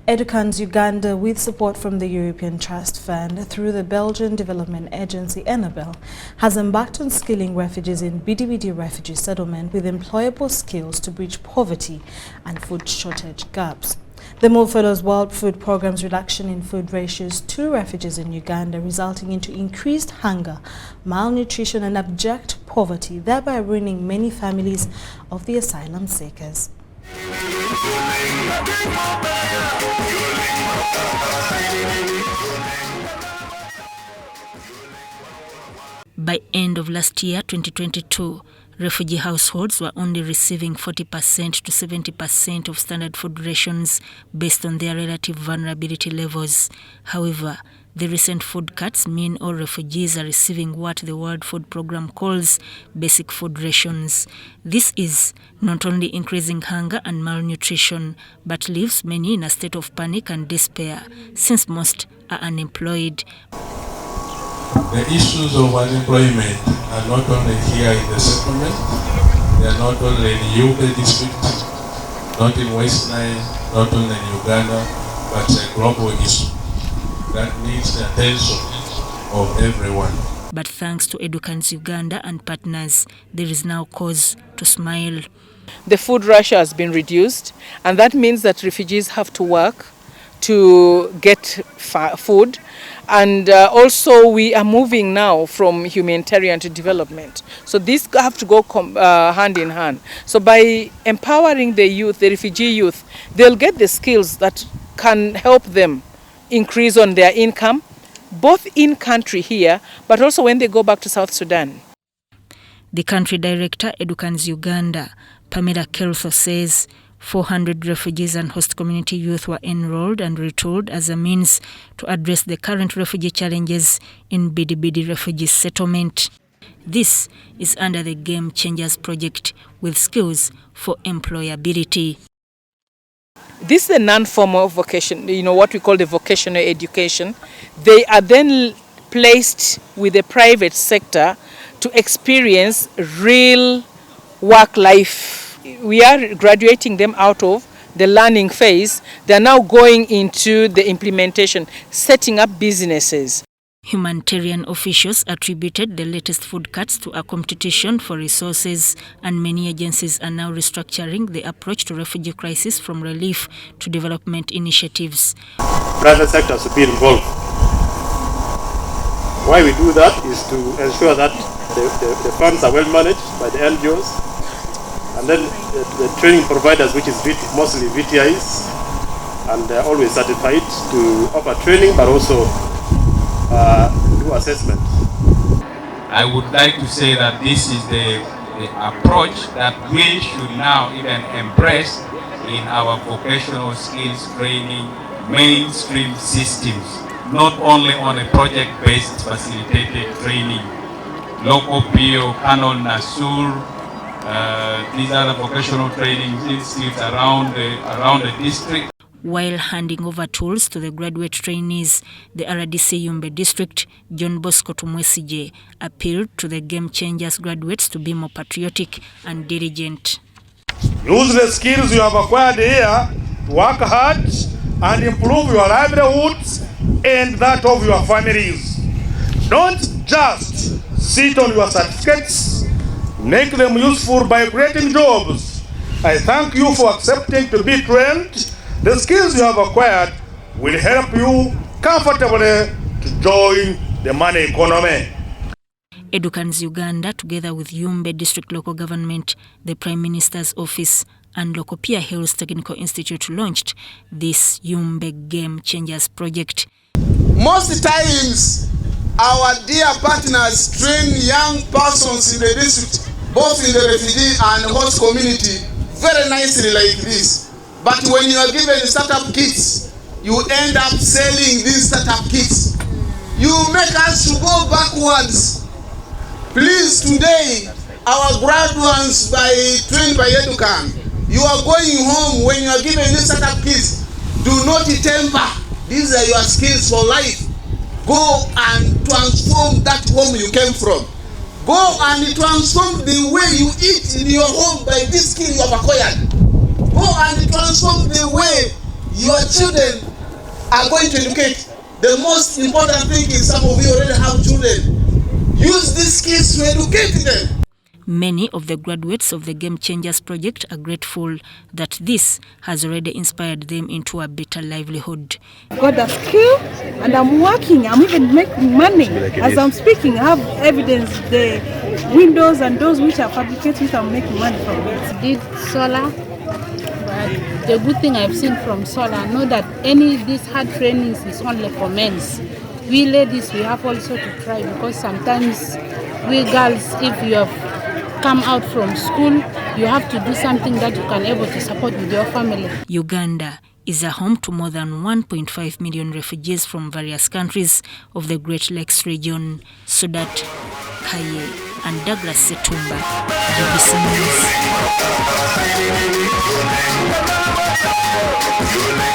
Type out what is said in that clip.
Educans Uganda, with support from the European Trust Fund through the Belgian Development Agency Enabel, has embarked on skilling refugees in BDBD refugee settlement with employable skills to bridge poverty and food shortage gaps. The move follows World Food Programme's reduction in food ratios to refugees in Uganda, resulting into increased hunger, malnutrition and abject poverty, thereby ruining many families of the asylum seekers. By end of last year, 2022, refugee households were only receiving 40% to 70% of standard food rations based on their relative vulnerability levels. However, the recent food cuts mean all refugees are receiving what the World Food Programme calls basic food rations. This is not only increasing hunger and malnutrition, but leaves many in a state of panic and despair, since most are unemployed. The issues of unemployment are not only here in the settlement, they are not only in Yumbe district, not in West Nile, not only in Uganda, but it's a global issue that needs the attention of everyone. But thanks to Educans Uganda and partners, there is now cause to smile. The food ration has been reduced, and that means that refugees have to work to get food, and also we are moving now from humanitarian to development. So these have to go hand in hand. So by empowering the youth, the refugee youth, they'll get the skills that can help them increase on their income, both in country here, but also when they go back to South Sudan. The country director, Educans Uganda, Pamela Kelso, says 400 refugees and host community youth were enrolled and retooled as a means to address the current refugee challenges in BDBD refugee settlement. This is under the Game Changers project with skills for employability. This is a non-formal vocation, what we call the vocational education. They are then placed with the private sector to experience real work life. We are graduating them out of the learning phase. They are now going into the implementation, setting up businesses. Humanitarian officials attributed the latest food cuts to a competition for resources, and many agencies are now restructuring the approach to refugee crisis from relief to development initiatives. Private sector to be involved. Why we do that is to ensure that the funds are well managed by the NGOs, and then the training providers, which is mostly VTIs, and they're always certified to offer training, but also do assessment. I would like to say that this is the approach that we should now even embrace in our vocational skills training mainstream systems, not only on a project-based facilitated training. Local PO, Canon, Nasur, these are the vocational training institutes around the district. While handing over tools to the graduate trainees, the RDC Yumbe district, John Bosco Tumwesije, appealed to the Game Changers graduates to be more patriotic and diligent. Use the skills you have acquired here to work hard and improve your livelihoods and that of your families. Don't just sit on your certificates, make them useful by creating jobs. I thank you for accepting to be trained. The skills you have acquired will help you comfortably to join the money economy. Educans Uganda, together with Yumbe District Local Government, the Prime Minister's Office and Local Peer Hills Technical Institute launched this Yumbe Game Changers project. Most times, our dear partners train young persons in the district, both in the refugee and host community, very nicely like this. But when you are given startup kits, you end up selling these startup kits. You make us to go backwards. Please, today, our graduates trained by Educan, you are going home when you are given these startup kits. Do not temper. These are your skills for life. Go and transform that home you came from. Go and transform the way you eat in your home by this skill you have acquired. Go and transform the way your children are going to educate. The most important thing is some of you already have children. Use these skills to educate them. Many of the graduates of the Game Changers project are grateful that this has already inspired them into a better livelihood. Got a skill and I'm working. I'm even making money. As I'm speaking, I have evidence, the windows and doors which are fabricated, which I'm making money from it. Did solar, but the good thing I've seen from solar, I know that these hard trainings is only for men. We ladies, we have also to try, because sometimes we girls, if you have come out from school, you have to do something that you can able to support with your family. Uganda is a home to more than 1.5 million refugees from various countries of the Great Lakes region. Sudat Kaye and Douglas Setumba, BBC News.